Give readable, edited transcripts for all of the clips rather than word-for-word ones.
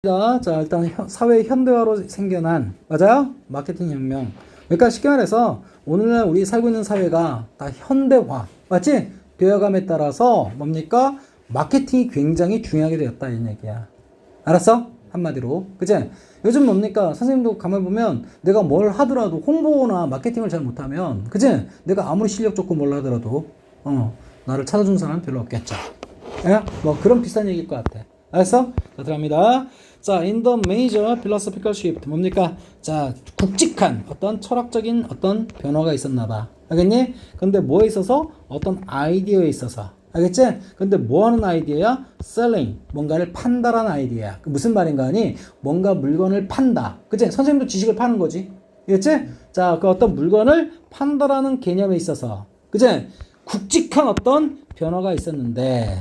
자, 일단 사회 현대화로 생겨난, 맞아요? 마케팅 혁명. 그러니까 쉽게 말해서 오늘날 우리 살고 있는 사회가 다 현대화, 맞지? 되어감에 따라서 뭡니까? 마케팅이 굉장히 중요하게 되었다, 이 얘기야. 알았어? 한마디로. 그치? 요즘 뭡니까? 선생님도 가만히 보면 내가 뭘 하더라도 홍보나 마케팅을 잘 못하면, 그치? 내가 아무리 실력 좋고 뭘 하더라도, 나를 찾아준 사람은 별로 없겠죠. 예? 뭐 그런 비슷한 얘기일 것 같아. 알았어? 자, 들어갑니다. 자, in the major philosophical shift. 뭡니까? 자, 굵직한 어떤 철학적인 어떤 변화가 있었나 봐. 알겠니? 근데 뭐에 있어서? 어떤 아이디어에 있어서. 알겠지? 근데 뭐 하는 아이디어야? selling. 뭔가를 판다라는 아이디어야. 무슨 말인가 하니? 뭔가 물건을 판다. 그치? 선생님도 지식을 파는 거지. 알겠지? 자, 그 어떤 물건을 판다라는 개념에 있어서. 그치? 굵직한 어떤 변화가 있었는데,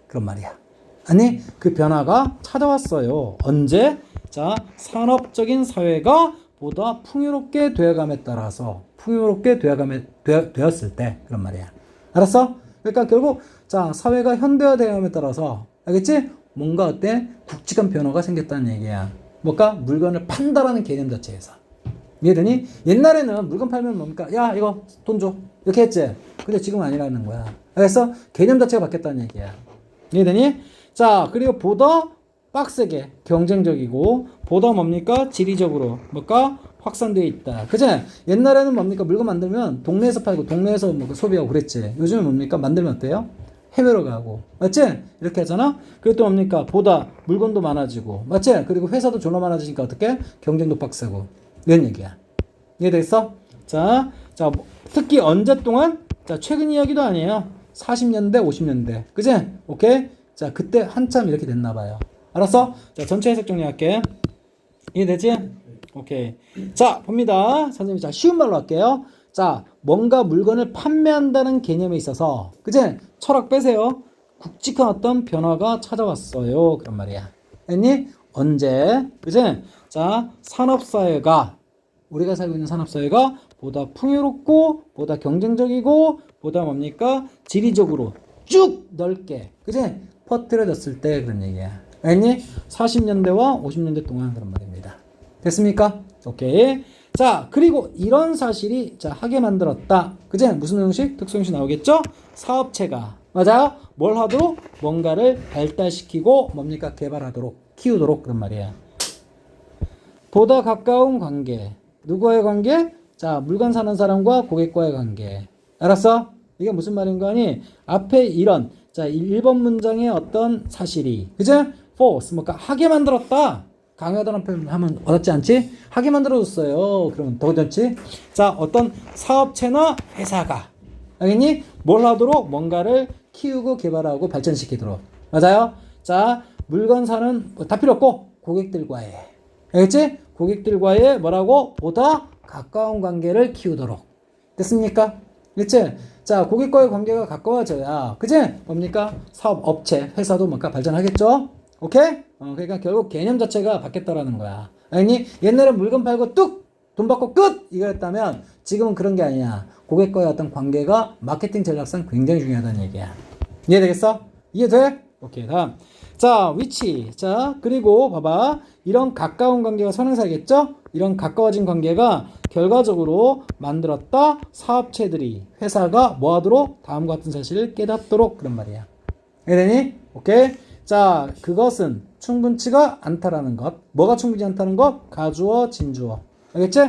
그런 말이야. 아니, 그 변화가 찾아왔어요. 언제? 자, 산업적인 사회가 보다 풍요롭게 되어감에 따라서, 풍요롭게 되었을 때, 그런 말이야. 알았어? 그러니까 결국, 자, 사회가 현대화되어감에 따라서, 알겠지? 뭔가 어때? 굵직한 변화가 생겼다는 얘기야. 뭘까? 물건을 판다라는 개념 자체에서. 이해되니? 옛날에는 물건 팔면 뭡니까? 야, 이거 돈 줘. 이렇게 했지? 근데 지금은 아니라는 거야. 그래서 개념 자체가 바뀌었다는 얘기야. 이해되니? 자, 그리고 보다 빡세게 경쟁적이고 보다 뭡니까? 지리적으로 뭘까? 확산되어 있다. 그치? 옛날에는 뭡니까? 물건 만들면 동네에서 팔고 동네에서 뭐 소비하고 그랬지. 요즘은 뭡니까? 만들면 어때요? 해외로 가고. 맞지? 이렇게 하잖아? 그리고 또 뭡니까? 보다 물건도 많아지고. 맞지? 그리고 회사도 존나 많아지니까 어떻게? 경쟁도 빡세고. 이런 얘기야. 이해됐어? 자, 특히 언제 동안? 자, 최근 이야기도 아니에요. 40년대, 50년대. 그치? 오케이? 자, 그때 한참 이렇게 됐나 봐요. 알았어? 자, 전체 해석 정리할게. 이해되지? 오케이. 자, 봅니다. 선생님이 자, 쉬운 말로 할게요. 자, 뭔가 물건을 판매한다는 개념에 있어서, 그치? 철학 빼세요. 굵직한 어떤 변화가 찾아왔어요. 그런 말이야. 했니? 언제? 그치? 자, 산업사회가, 우리가 살고 있는 산업사회가 보다 풍요롭고, 보다 경쟁적이고, 보다 뭡니까? 지리적으로 쭉 넓게, 그치? 퍼뜨려졌을 때 그런 얘기야. 알겠니? 40년대와 50년대 동안 그런 말입니다. 됐습니까? 오케이. 자, 그리고 이런 사실이 자, 하게 만들었다. 그치? 무슨 형식? 특수형식 나오겠죠? 사업체가. 맞아요? 뭘 하도록? 뭔가를 발달시키고 뭡니까? 개발하도록, 키우도록 그런 말이야. 보다 가까운 관계. 누구와의 관계? 자, 물건 사는 사람과 고객과의 관계. 알았어? 이게 무슨 말인가 하니? 앞에 이런, 자, 1번 문장의 어떤 사실이, 그죠? force, 뭔가 하게 만들었다. 강요하다는 표현 하면 와닿지 않지? 하게 만들어줬어요. 그러면 더 좋지? 자, 어떤 사업체나 회사가, 알겠니? 뭘 하도록? 뭔가를 키우고 개발하고 발전시키도록. 맞아요? 자, 물건 사는, 다 필요 없고, 고객들과의. 알겠지? 고객들과의 뭐라고? 보다 가까운 관계를 키우도록. 됐습니까? 그치? 자, 고객과의 관계가 가까워져야, 그치? 뭡니까? 사업, 업체, 회사도 뭔가 발전하겠죠? 오케이? 그러니까 결국 개념 자체가 바뀌었다라는 거야. 아니, 옛날에 물건 팔고 뚝! 돈 받고 끝! 이거였다면 지금은 그런 게 아니야. 고객과의 어떤 관계가 마케팅 전략상 굉장히 중요하다는 얘기야. 이해되겠어? 이해돼? 오케이, 다음. 자, 위치. 자, 그리고 봐봐. 이런 가까운 관계가 선행사겠죠? 이런 가까워진 관계가 결과적으로 만들었다 사업체들이, 회사가 뭐 하도록? 다음과 같은 사실을 깨닫도록 그런 말이야. 이해되니? 오케이? 자, 그것은 충분치가 않다라는 것. 뭐가 충분치 않다는 것? 가주어, 진주어. 알겠지?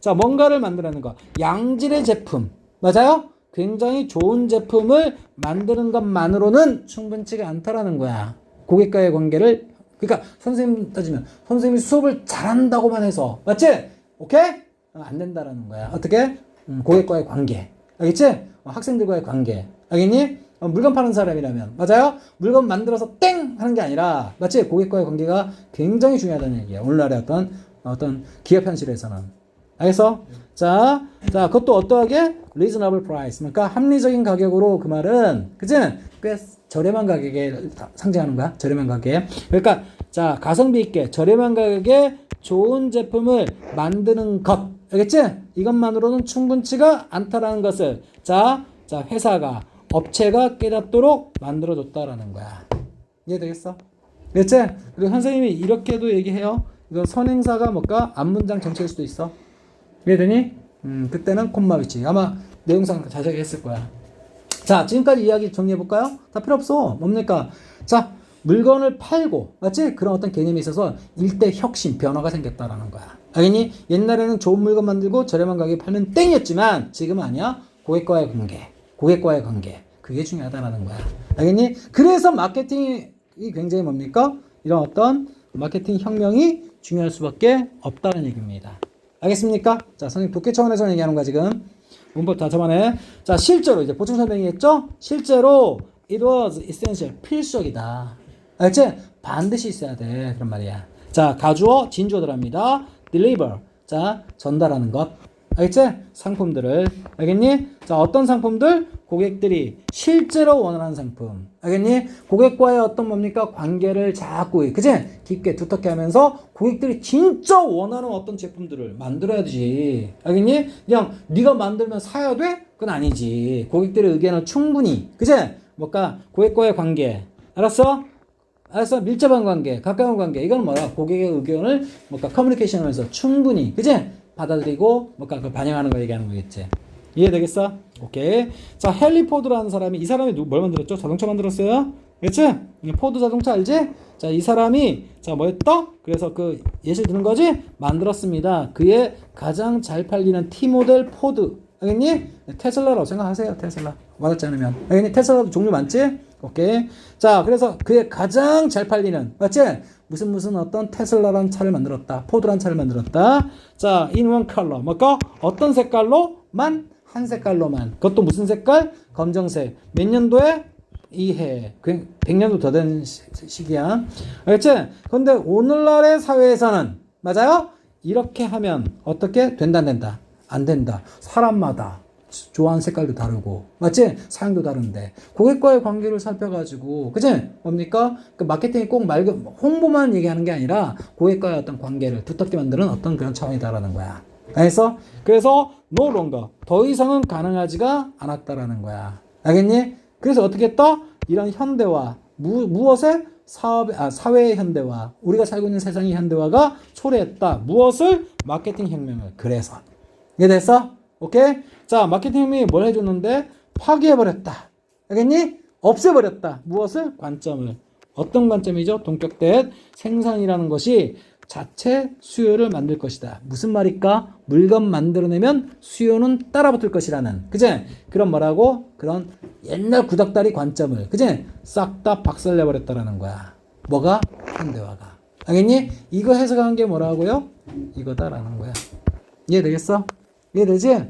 자, 뭔가를 만들어내는 것. 양질의 제품. 맞아요? 굉장히 좋은 제품을 만드는 것만으로는 충분치가 않다라는 거야. 고객과의 관계를, 그러니까 선생님 따지면 선생님이 수업을 잘한다고만 해서, 맞지? 오케이? 안 된다라는 거야. 어떻게? 고객과의 관계. 알겠지? 학생들과의 관계. 알겠니? 물건 파는 사람이라면, 맞아요? 물건 만들어서 땡! 하는 게 아니라, 맞지? 고객과의 관계가 굉장히 중요하다는 얘기야. 오늘날의 어떤 기업 현실에서는. 알겠어? 자, 그것도 어떠하게? reasonable price. 그러니까 합리적인 가격으로 그 말은, 그치? 꽤 저렴한 가격에 상징하는 거야. 저렴한 가격에. 그러니까, 자, 가성비 있게 저렴한 가격에 좋은 제품을 만드는 것. 알겠지? 이것만으로는 충분치가 않다라는 것을, 자, 회사가, 업체가 깨닫도록 만들어줬다라는 거야. 이해되겠어? 됐지? 그리고 선생님이 이렇게도 얘기해요. 이거 선행사가 뭘까? 앞문장 전체일 수도 있어. 이해되니? 그때는 콤마 위치. 아마 내용상 자세하게 했을 거야. 자, 지금까지 이야기 정리해볼까요? 다 필요 없어. 뭡니까? 자, 물건을 팔고, 맞지? 그런 어떤 개념이 있어서 일대 혁신, 변화가 생겼다라는 거야. 알겠니? 옛날에는 좋은 물건 만들고 저렴한 가격에 팔면 땡이었지만 지금은 아니야. 고객과의 관계, 고객과의 관계. 그게 중요하다라는 거야. 알겠니? 그래서 마케팅이 굉장히 뭡니까? 이런 어떤 마케팅 혁명이 중요할 수밖에 없다는 얘기입니다. 알겠습니까? 자, 선생님 독해 차원에서 얘기하는 거야, 지금. 문법 다 저번에. 자, 실제로 이제 보충 설명이겠죠? 실제로 it was essential. 필수적이다. 알겠지? 반드시 있어야 돼. 그런 말이야. 자, 가주어, 진주어 들어갑니다. deliver. 자, 전달하는 것. 알겠지? 상품들을. 알겠니? 자, 어떤 상품들? 고객들이 실제로 원하는 상품. 알겠니? 고객과의 어떤 뭡니까? 관계를 자꾸, 그치? 깊게 두텁게 하면서 고객들이 진짜 원하는 어떤 제품들을 만들어야지. 알겠니? 그냥 네가 만들면 사야 돼? 그건 아니지. 고객들의 의견을 충분히. 그치? 뭘까? 고객과의 관계. 알았어? 알았어? 밀접한 관계, 가까운 관계. 이건 뭐야? 고객의 의견을 뭔가 커뮤니케이션 하면서 충분히. 그치? 받아들이고 뭔가 그걸 반영하는 거 얘기하는 거겠지. 이해되겠어? 오케이. 자, 헨리 포드라는 사람이, 이 사람이 뭘 만들었죠? 자동차 만들었어요? 그치? 포드 자동차 알지? 자, 이 사람이 자 뭐였다? 그래서 그 예시 드는 거지? 만들었습니다. 그의 가장 잘 팔리는 T모델 포드. 알겠니? 테슬라라고 생각하세요. 테슬라. 와닿지 않으면. 알겠니? 테슬라도 종류 많지? 오케이. 자, 그래서 그의 가장 잘 팔리는, 맞지? 무슨 어떤 테슬라라는 차를 만들었다. 포드라는 차를 만들었다. 자, in one color. 뭐까? 어떤 색깔로만? 한 색깔로만. 그것도 무슨 색깔? 검정색. 몇 년도에? 이해. 100년도 더 된 시기야. 알겠지? 그런데 오늘날의 사회에서는, 맞아요? 이렇게 하면 어떻게? 된다, 안 된다? 안 된다. 사람마다 좋아하는 색깔도 다르고, 맞지? 사양도 다른데 고객과의 관계를 살펴가지고, 그치? 뭡니까? 그 마케팅이 꼭 홍보만 얘기하는 게 아니라 고객과의 어떤 관계를 두텁게 만드는 어떤 그런 차원이다라는 거야. 알겠어? 그래서 no longer, 더 이상은 가능하지가 않았다라는 거야. 알겠니? 그래서 어떻게 했다? 이런 현대화, 무엇에? 사회의 현대화, 우리가 살고 있는 세상의 현대화가 초래했다. 무엇을? 마케팅 혁명을. 그래서 이해됐어? 오케이? 자, 마케팅 혁명이 뭘 해줬는데? 파괴해버렸다. 알겠니? 없애버렸다. 무엇을? 관점을. 어떤 관점이죠? 동격된 생산이라는 것이 자체 수요를 만들 것이다. 무슨 말일까? 물건 만들어내면 수요는 따라붙을 것이라는, 그제? 그런 뭐라고? 그런 옛날 구닥다리 관점을, 그제? 싹 다 박살내버렸다라는 거야. 뭐가? 현대화가. 알겠니? 이거 해석한 게 뭐라고요? 이거다라는 거야. 이해되겠어? 이해되지?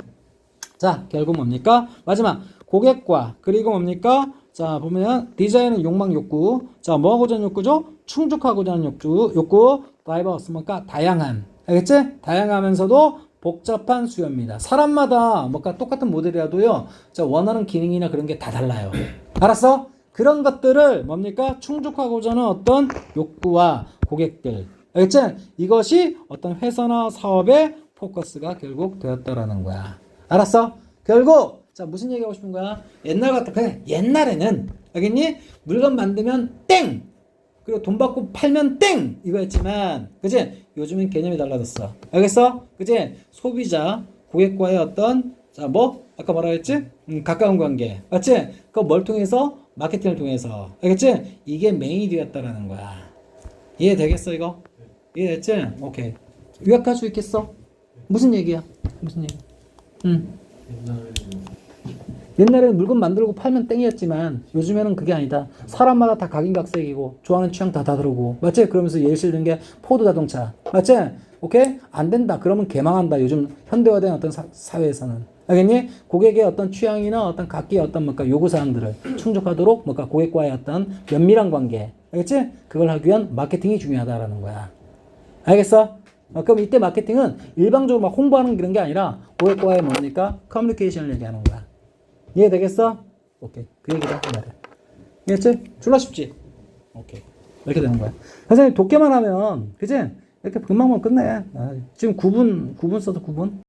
자, 결국 뭡니까? 마지막, 고객과, 그리고 뭡니까? 자, 보면, 디자인은 욕망 욕구. 자, 뭐 하고자 하는 욕구죠? 충족하고자 하는 욕구. 다이버스, 뭔가 다양한. 알겠지? 다양하면서도 복잡한 수요입니다. 사람마다 뭔가 똑같은 모델이라도요, 자, 원하는 기능이나 그런 게 다 달라요. 알았어? 그런 것들을 뭡니까? 충족하고자 하는 어떤 욕구와 고객들. 알겠지? 이것이 어떤 회사나 사업의 포커스가 결국 되었다라는 거야. 알았어? 결국 자, 무슨 얘기하고 싶은 거야? 옛날 같아. 그냥 옛날에는, 알겠니? 물건 만들면 땡! 그리고 돈 받고 팔면 땡! 이거였지만, 그치? 요즘은 개념이 달라졌어. 알겠어? 그치? 소비자, 고객과의 어떤, 자, 뭐? 아까 뭐라 했지? 가까운 관계. 맞지? 그거 뭘 통해서? 마케팅을 통해서. 알겠지? 이게 메인이 되었다라는 거야. 이해되겠어, 이거? 이해됐지? 오케이. 요약할 수 있겠어? 무슨 얘기야? 무슨 얘기? 옛날에는 물건 만들고 팔면 땡이었지만 요즘에는 그게 아니다. 사람마다 다 각인각색이고 좋아하는 취향 다 다르고, 맞지? 그러면서 예를 들는 게 포드 자동차, 맞지? 오케이? 안 된다. 그러면 개망한다. 요즘 현대화된 어떤 사회에서는. 알겠니? 고객의 어떤 취향이나 어떤 각기의 어떤 뭔가 요구사항들을 충족하도록 뭔가 고객과의 어떤 면밀한 관계, 알겠지? 그걸 하기 위한 마케팅이 중요하다라는 거야. 알겠어? 그럼 이때 마케팅은 일방적으로 막 홍보하는 그런 게 아니라 고객과의 뭡니까? 커뮤니케이션을 얘기하는 거야. 이해되겠어? 오케이. 그 얘기다. 이해했지? 졸라 쉽지? 오케이. 이렇게 되는 거야. 선생님, 독해만 하면, 그치? 이렇게 금방 끝내. 지금 9분 써도 9분?